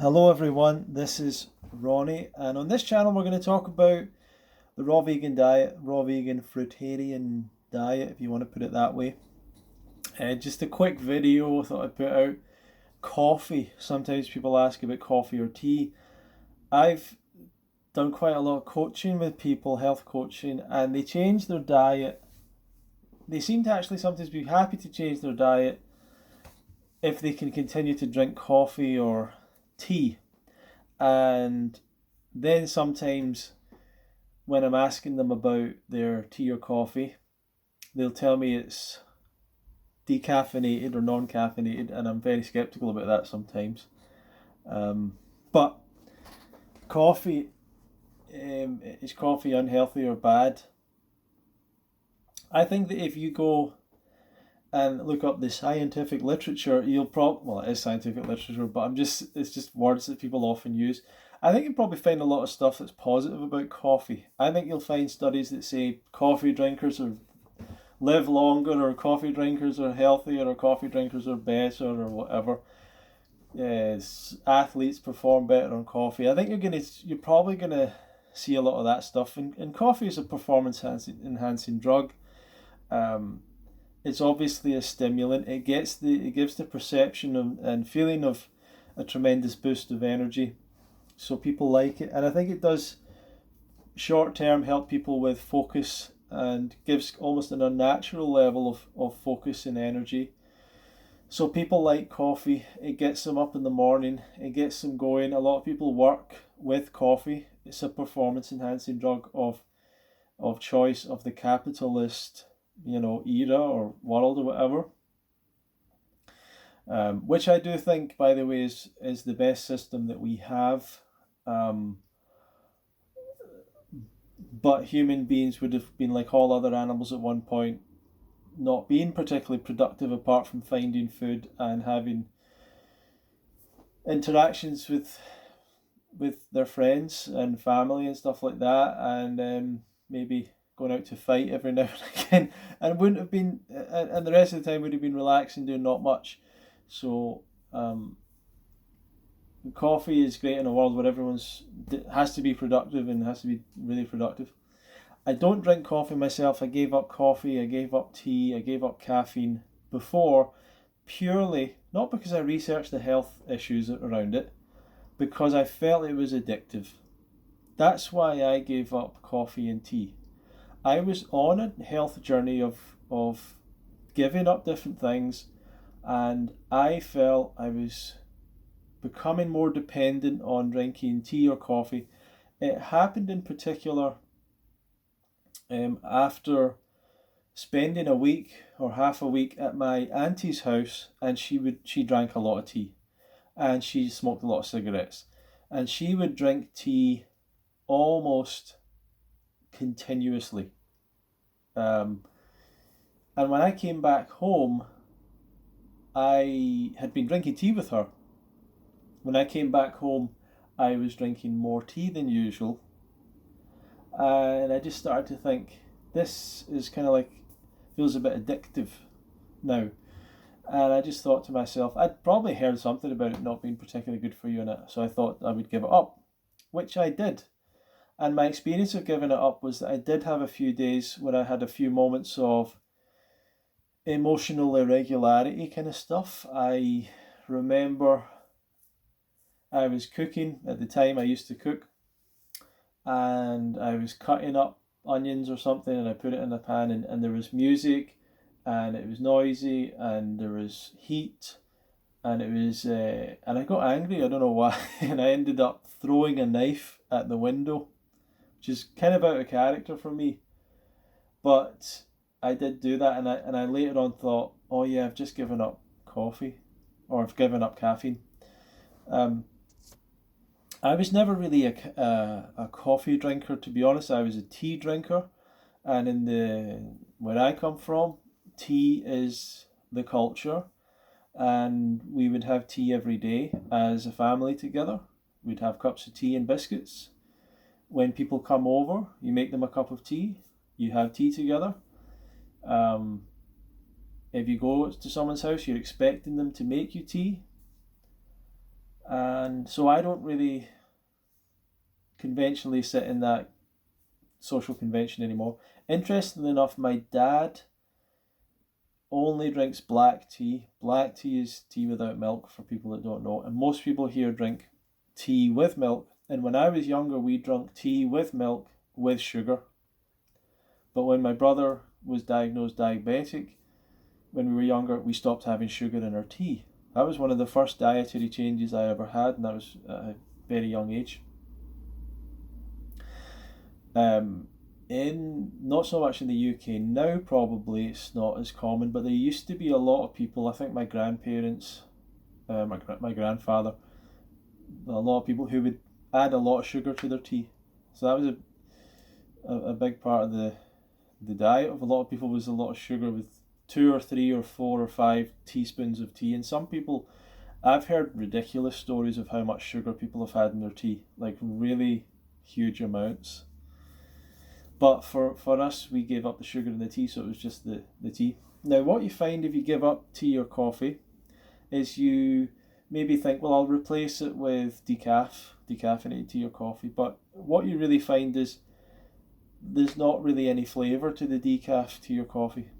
Hello everyone, this is Ronnie, and on this channel we're going to talk about the raw vegan diet, raw vegan fruitarian diet, if you want to put it that way. Just a quick video I thought I'd put out. Coffee. Sometimes people ask about coffee or tea. I've done quite a lot of coaching with people, health coaching, and they change their diet. They seem to actually sometimes be happy to change their diet if they can continue to drink coffee or tea. And then sometimes when I'm asking them about their tea or coffee, they'll tell me it's decaffeinated or non-caffeinated, and I'm very skeptical about that sometimes. But coffee, is coffee unhealthy or bad? I think that if you go and look up the scientific literature, well, it is scientific literature, but it's just words that people often use. I think you'll probably find a lot of stuff that's positive about coffee. I think you'll find studies that say coffee drinkers live longer, or coffee drinkers are healthier, or coffee drinkers are better, or whatever. Yes, athletes perform better on coffee. I think you're probably gonna see a lot of that stuff. And coffee is a performance enhancing drug. It's obviously a stimulant. It gives the perception and feeling of a tremendous boost of energy, so people like it. And I think it does short term help people with focus and gives almost an unnatural level of focus and energy. So people like coffee. It gets them up in the morning. It gets them going. A lot of people work with coffee. It's a performance enhancing drug of choice of the capitalist, era or world or whatever. Which I do think, by the way, is the best system that we have. But human beings would have been like all other animals at one point, not being particularly productive apart from finding food and having interactions with their friends and family and stuff like that, and maybe going out to fight every now and again, and wouldn't have been, and the rest of the time would have been relaxing, doing not much. So coffee is great in a world where everyone's has to be productive and has to be really productive. I don't drink coffee myself. I gave up coffee, I gave up tea, I gave up caffeine before, purely not because I researched the health issues around it, because I felt it was addictive. That's why I gave up coffee and tea. I was on a health journey of giving up different things, and I felt I was becoming more dependent on drinking tea or coffee. It happened in particular after spending a week or half a week at my auntie's house, and she drank a lot of tea, and she smoked a lot of cigarettes, and she would drink tea almost continuously. And when I came back home, I had been drinking tea with her. When I came back home, I was drinking more tea than usual. And I just started to think, this is kind of like, feels a bit addictive now. And I just thought to myself, I'd probably heard something about it not being particularly good for you in it, so I thought I would give it up, which I did. And my experience of giving it up was that I did have a few days where I had a few moments of emotional irregularity kind of stuff. I remember I was cooking at the time. I used to cook, and I was cutting up onions or something, and I put it in a pan, and there was music, and it was noisy, and there was heat, and it was and I got angry. I don't know why, and I ended up throwing a knife at the window, which is kind of out of character for me, but I did do that, and I later on thought, oh yeah, I've just given up coffee, or I've given up caffeine. I was never really a coffee drinker, to be honest. I was a tea drinker, and where I come from, tea is the culture, and we would have tea every day as a family together. We'd have cups of tea and biscuits. When people come over, you make them a cup of tea, you have tea together. If you go to someone's house, you're expecting them to make you tea. And so I don't really conventionally sit in that social convention anymore. Interestingly enough, my dad only drinks black tea. Black tea is tea without milk, for people that don't know. And most people here drink tea with milk. And when I was younger, we drank tea with milk with sugar. But when my brother was diagnosed diabetic, when we were younger, we stopped having sugar in our tea. That was one of the first dietary changes I ever had, and that was at a very young age. In not so much in the UK now, probably it's not as common, but there used to be a lot of people. I think my grandparents, my grandfather, a lot of people who would add a lot of sugar to their tea. So that was a big part of the diet of a lot of people, was a lot of sugar, with 2 or 3 or 4 or 5 teaspoons of tea. And some people, I've heard ridiculous stories of how much sugar people have had in their tea, like really huge amounts. But for us, we gave up the sugar in the tea, so it was just the tea. Now, what you find if you give up tea or coffee is you maybe think, well, I'll replace it with decaffeinated tea or coffee. But what you really find is there's not really any flavour to the decaf tea or coffee.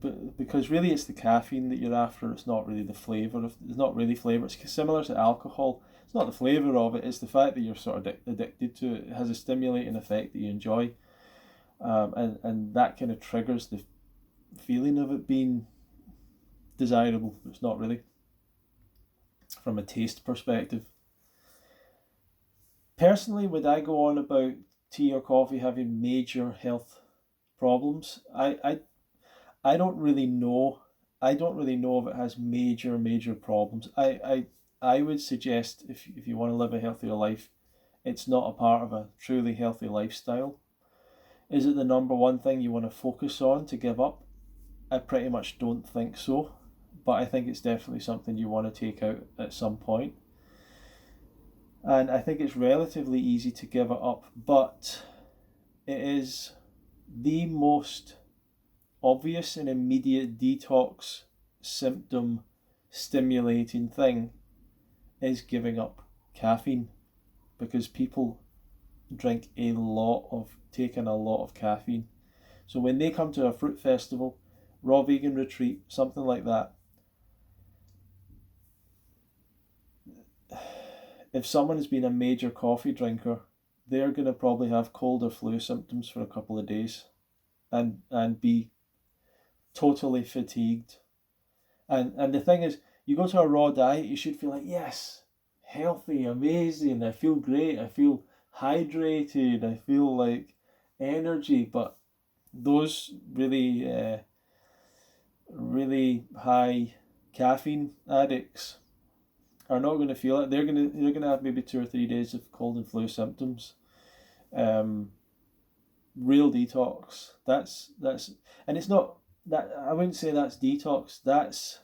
But because really it's the caffeine that you're after, it's not really the flavour. It's not really flavour. It's similar to alcohol. It's not the flavour of it, it's the fact that you're sort of addicted to it. It has a stimulating effect that you enjoy. And that kind of triggers the feeling of it being desirable. It's not really, from a taste perspective. Personally, would I go on about tea or coffee having major health problems? I don't really know. I don't really know if it has major problems. I would suggest if you want to live a healthier life, it's not a part of a truly healthy lifestyle. Is it the number one thing you want to focus on to give up? I pretty much don't think so, but I think it's definitely something you want to take out at some point. And I think it's relatively easy to give it up, but it is the most obvious and immediate detox symptom stimulating thing is giving up caffeine, because people taking a lot of caffeine. So when they come to a fruit festival, raw vegan retreat, something like that, if someone has been a major coffee drinker, they're going to probably have cold or flu symptoms for a couple of days and be totally fatigued. And the thing is, you go to a raw diet, you should feel like, yes, healthy, amazing, I feel great, I feel hydrated, I feel like energy. But those really high caffeine addicts are not going to feel it. They're going to have maybe 2 or 3 days of cold and flu symptoms. Real detox. That's and it's not that, I wouldn't say that's detox. That's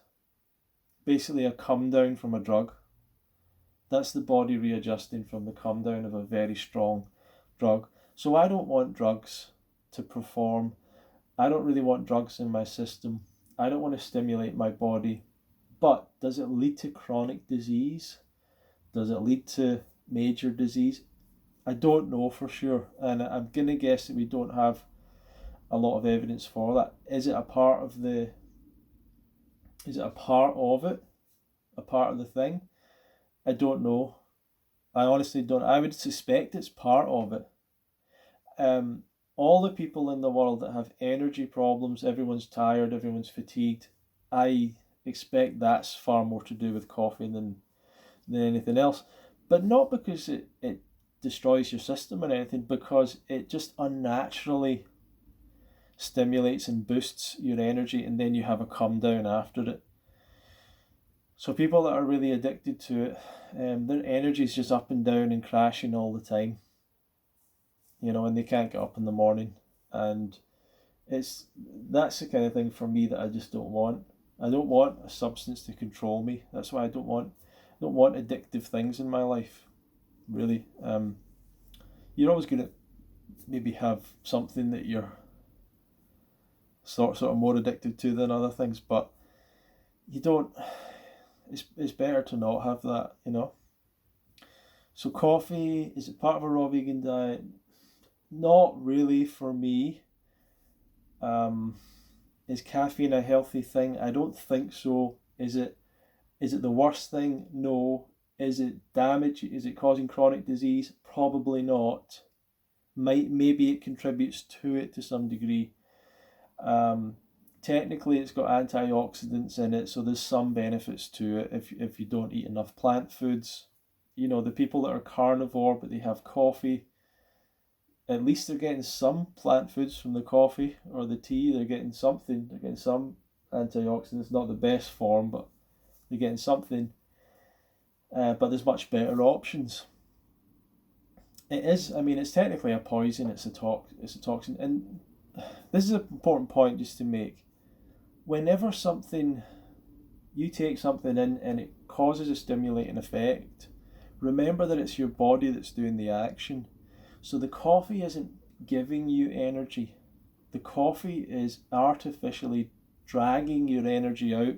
basically a come down from a drug. That's the body readjusting from the come down of a very strong drug. So I don't want drugs to perform. I don't really want drugs in my system. I don't want to stimulate my body. But does it lead to chronic disease? Does it lead to major disease? I don't know for sure. And I'm going to guess that we don't have a lot of evidence for that. Is it a part of it? A part of the thing? I don't know. I honestly don't. I would suspect it's part of it. All the people in the world that have energy problems, everyone's tired, everyone's fatigued, I expect that's far more to do with coffee than anything else. But not because it destroys your system or anything, because it just unnaturally stimulates and boosts your energy, and then you have a come down after it. So people that are really addicted to it, their energy is just up and down and crashing all the time. And they can't get up in the morning, and that's the kind of thing for me that I just don't want. I don't want a substance to control me. That's why I don't want addictive things in my life. Really, you're always going to maybe have something that you're sort of more addicted to than other things, but you don't. It's better to not have that, So coffee, is it part of a raw vegan diet? Not really for me. Is caffeine a healthy thing? I don't think so. Is it the worst thing? No. Is it damage? Is it causing chronic disease? Probably not. Maybe it contributes to it to some degree. Technically, it's got antioxidants in it, so there's some benefits to it if you don't eat enough plant foods. The people that are carnivore but they have coffee, at least they're getting some plant foods from the coffee or the tea. They're getting something. They're getting some antioxidants, not the best form, but they're getting something. But there's much better options. It is. I mean, it's technically a poison. It's a toxin, and this is an important point just to make. Whenever you take something in and it causes a stimulating effect, remember that it's your body that's doing the action. So the coffee isn't giving you energy. The coffee is artificially dragging your energy out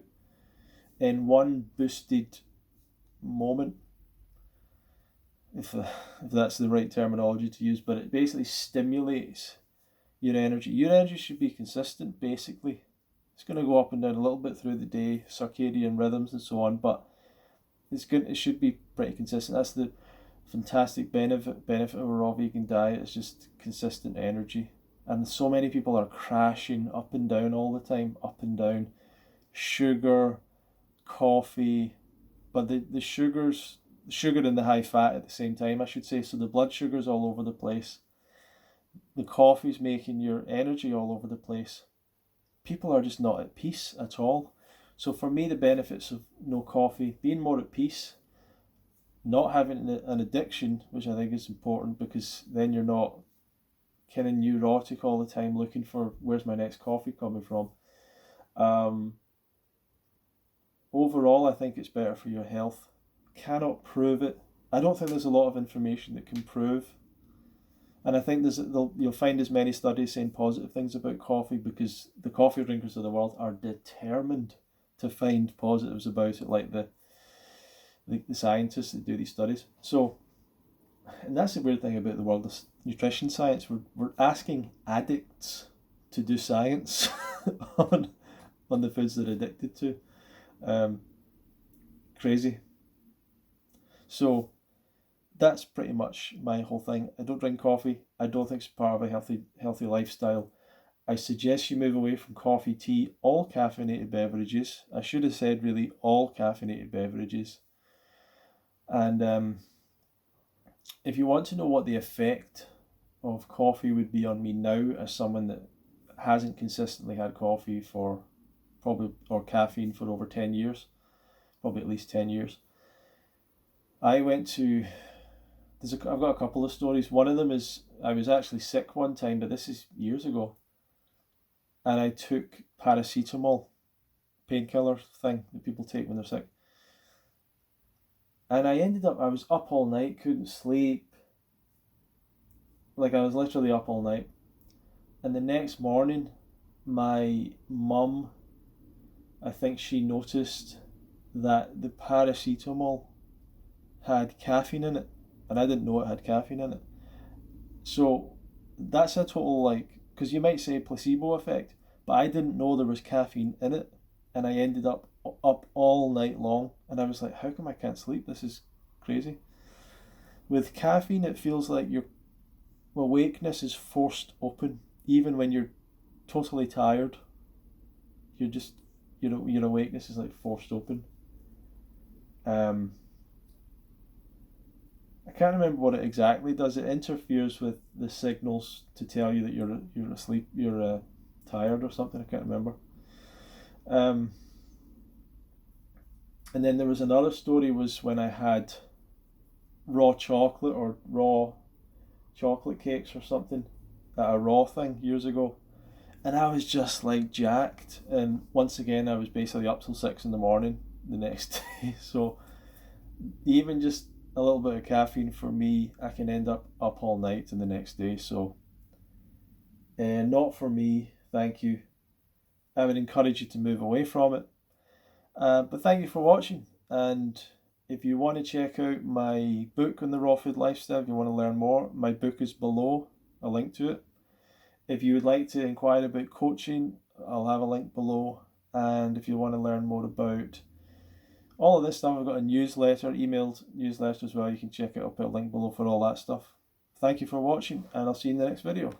in one boosted moment, if that's the right terminology to use, but it basically stimulates your energy. Your energy should be consistent, basically. It's going to go up and down a little bit through the day, circadian rhythms and so on, but it should be pretty consistent. That's the fantastic benefit of a raw vegan diet. It's just consistent energy. And so many people are crashing up and down all the time, up and down. Sugar, coffee, but the sugar and the high fat at the same time, I should say. So the blood sugar's all over the place. The coffee's making your energy all over the place. People are just not at peace at all. So for me, the benefits of no coffee, being more at peace, not having an addiction, which I think is important, because then you're not kind of neurotic all the time looking for where's my next coffee coming from. Overall, I think it's better for your health. Cannot prove it. I don't think there's a lot of information that can prove. And I think you'll find as many studies saying positive things about coffee because the coffee drinkers of the world are determined to find positives about it, like the scientists that do these studies. So, and that's the weird thing about the world of nutrition science. We're asking addicts to do science on the foods they're addicted to. Crazy. So that's pretty much my whole thing. I don't drink coffee. I don't think it's part of a healthy lifestyle. I suggest you move away from coffee, tea, all caffeinated beverages. I should have said really all caffeinated beverages. And if you want to know what the effect of coffee would be on me now as someone that hasn't consistently had coffee or caffeine for over 10 years, probably at least 10 years, I went to... I've got a couple of stories. One of them is I was actually sick one time, but this is years ago. And I took paracetamol, painkiller thing that people take when they're sick. And I was up all night, couldn't sleep. Like I was literally up all night. And the next morning, my mum, I think she noticed that the paracetamol had caffeine in it. And I didn't know it had caffeine in it. So that's a total because you might say placebo effect, but I didn't know there was caffeine in it. And I ended up all night long. And I was like, how come I can't sleep? This is crazy. With caffeine, it feels like your awakeness is forced open. Even when you're totally tired, your awakeness is like forced open. I can't remember what it exactly does. It interferes with the signals to tell you that you're asleep, you're tired or something. I can't remember. And then there was another story was when I had raw chocolate or raw chocolate cakes or something at a raw thing years ago, and I was just like jacked. And once again, I was basically up till 6 a.m. the next day. So even just a little bit of caffeine for me, I can end up all night and the next day. So not for me, thank you. I would encourage you to move away from it. But thank you for watching, and If you want to check out my book on the raw food lifestyle, if you want to learn more, my book is below, a link to it. If you would like to inquire about coaching, I'll have a link below. And if you want to learn more about all of this stuff, I've got a newsletter, emailed newsletter as well. You can check it up, I'll put a link below for all that stuff. Thank you for watching, and I'll see you in the next video.